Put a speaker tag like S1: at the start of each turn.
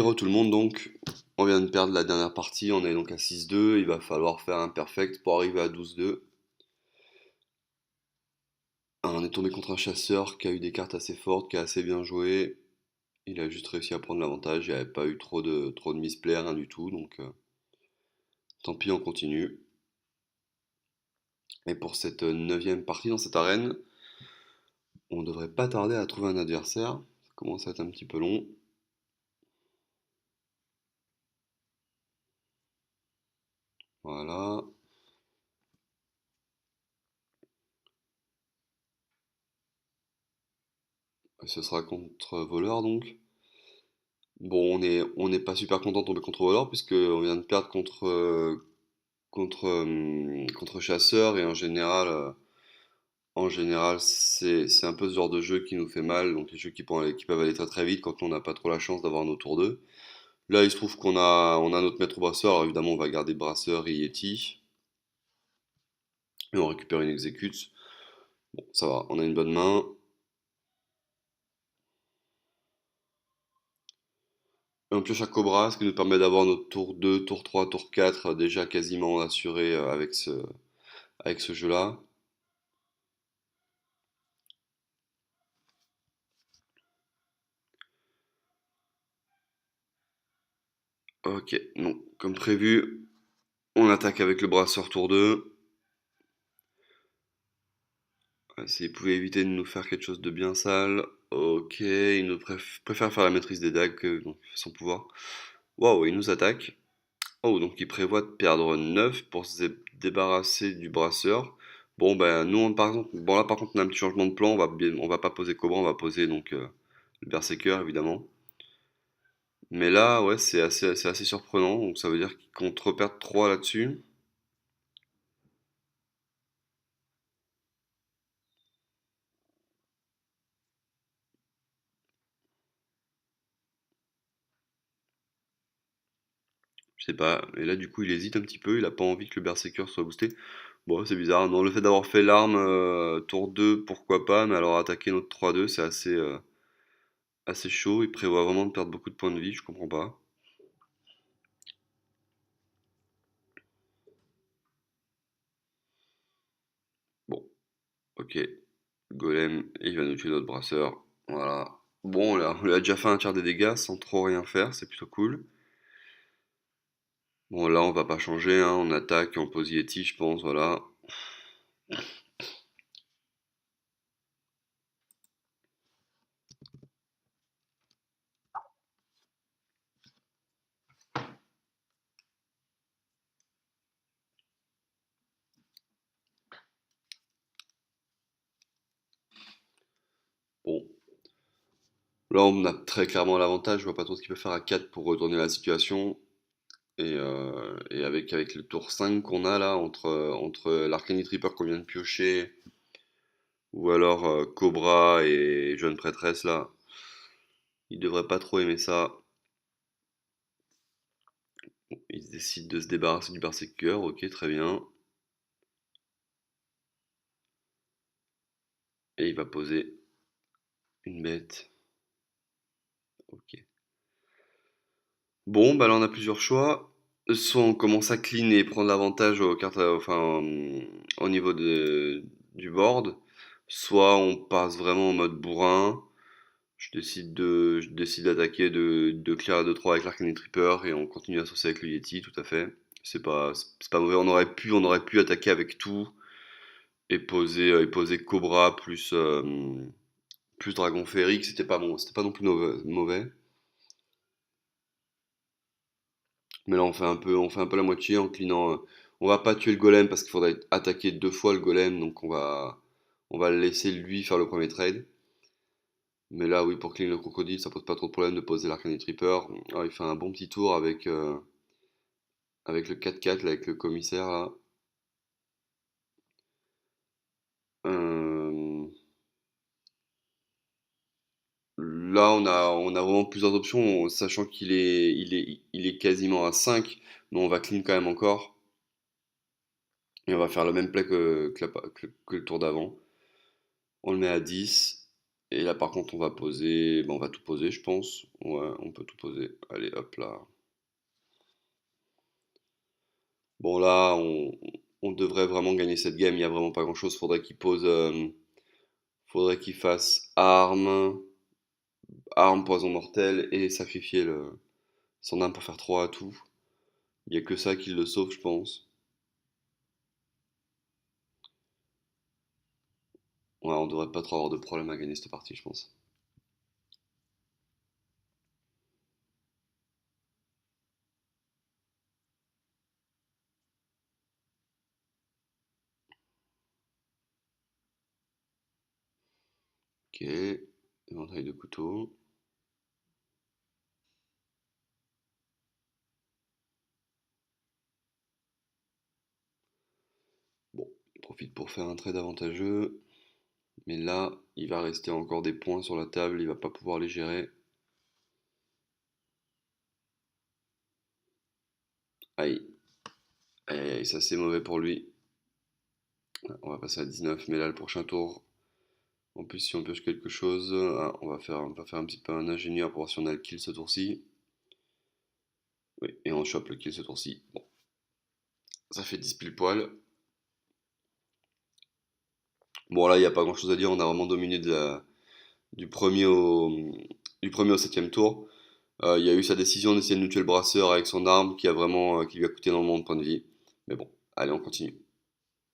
S1: re tout le monde donc, on vient de perdre la dernière partie, on est donc à 6-2, il va falloir faire un perfect pour arriver à 12-2. On est tombé contre un chasseur qui a eu des cartes assez fortes, qui a assez bien joué. Il a juste réussi à prendre l'avantage, il n'y avait pas eu trop de misplay, rien du tout, donc tant pis, on continue. Et pour cette neuvième partie dans cette arène, on devrait pas tarder à trouver un adversaire. Ça commence à être un petit peu long. Voilà. Et ce sera contre voleur donc. Bon, on n'est pas super content de tomber contre voleur puisque on vient de perdre contre chasseur et en général c'est un peu ce genre de jeu qui nous fait mal, donc les jeux qui peuvent aller très très vite quand on n'a pas trop la chance d'avoir nos tours 2. Là, il se trouve qu'on a notre maître brasseur, alors évidemment on va garder brasseur et Yeti et on récupère une exécute. Bon, ça va, on a une bonne main. Et on pioche à Cobra, ce qui nous permet d'avoir notre tour 2, tour 3, tour 4 déjà quasiment assuré avec ce jeu-là. Ok, non, comme prévu, on attaque avec le brasseur tour 2. S'il pouvait éviter de nous faire quelque chose de bien sale. Ok, il nous préfère faire la maîtrise des dagues que donc, son pouvoir. Waouh, il nous attaque. Oh, donc il prévoit de perdre 9 pour se débarrasser du brasseur. Bon, ben nous, par exemple, bon là par contre on a un petit changement de plan, on va pas poser Cobra, on va poser donc le Berserker évidemment. Mais là, ouais, c'est assez surprenant, donc ça veut dire qu'on te repère 3 là-dessus. Je sais pas, et là du coup il hésite un petit peu, il a pas envie que le Berserker soit boosté. Bon, c'est bizarre, non, le fait d'avoir fait l'arme tour 2, pourquoi pas, mais alors attaquer notre 3-2, c'est assez chaud, il prévoit vraiment de perdre beaucoup de points de vie, je comprends pas. Bon, ok, Golem, et il va nous tuer notre brasseur, voilà. Bon, là, on lui a déjà fait un tiers des dégâts sans trop rien faire, c'est plutôt cool. Bon, là, on va pas changer, hein, on attaque, on pose Yeti, je pense, voilà. Bon, là, on a très clairement l'avantage, je vois pas trop ce qu'il peut faire à 4 pour retourner la situation. Et avec le tour 5 qu'on a là, entre l'Arcanite Reaper qu'on vient de piocher, ou alors Cobra et Jeune Prêtresse là, il devrait pas trop aimer ça. Il décide de se débarrasser du Berserker, ok, très bien. Et il va poser une bête, ok. Bon, bah là on a plusieurs choix. Soit on commence à clean et prendre l'avantage aux cartes, enfin, au niveau du board, soit on passe vraiment en mode bourrin. Je décide d'attaquer, de clear à 2-3 avec l'Arcanite Reaper et on continue à saucer avec le Yeti, tout à fait. C'est pas mauvais, on aurait pu attaquer avec tout et poser Cobra plus Dragon Férique, c'était pas bon, c'était pas non plus mauvais. Mais là on fait un peu la moitié en cleanant. On va pas tuer le golem parce qu'il faudrait attaquer 2 fois le golem, donc on va le laisser lui faire le premier trade. Mais là, oui, pour clean le crocodile, ça pose pas trop de problème de poser l'Arcanite Reaper. Ah, il fait un bon petit tour avec le 4-4, là, avec le commissaire, là. Euh, Là, on a vraiment plusieurs options, sachant qu'il est quasiment à 5, mais on va clean quand même encore. Et on va faire le même play que le tour d'avant. On le met à 10. Et là, par contre, on va poser. On va tout poser, je pense. Ouais, on peut tout poser. Allez, hop là. Bon, là, on devrait vraiment gagner cette game. Il n'y a vraiment pas grand-chose. Faudrait qu'il pose. Faudrait qu'il fasse arme, poison mortel et sacrifier son âme pour faire 3 à tout. Il n'y a que ça qui le sauve, je pense. Ouais, on devrait pas trop avoir de problème à gagner cette partie, je pense. Ok, éventail de couteau. Bon, il profite pour faire un trade avantageux. Mais là, il va rester encore des points sur la table, il va pas pouvoir les gérer. Aïe, aïe, aïe, aïe, ça c'est mauvais pour lui. On va passer à 19, mais là le prochain tour, en plus si on pioche quelque chose, on va faire un petit peu un ingénieur pour voir si on a le kill ce tour-ci. Oui, et on chope le kill ce tour-ci. Bon, ça fait 10 pile poil. Bon là, il n'y a pas grand-chose à dire, on a vraiment dominé du premier au 7ème tour. Il y a eu sa décision d'essayer de nous tuer le brasseur avec son arme qui lui a coûté énormément de points de vie. Mais bon, allez, on continue.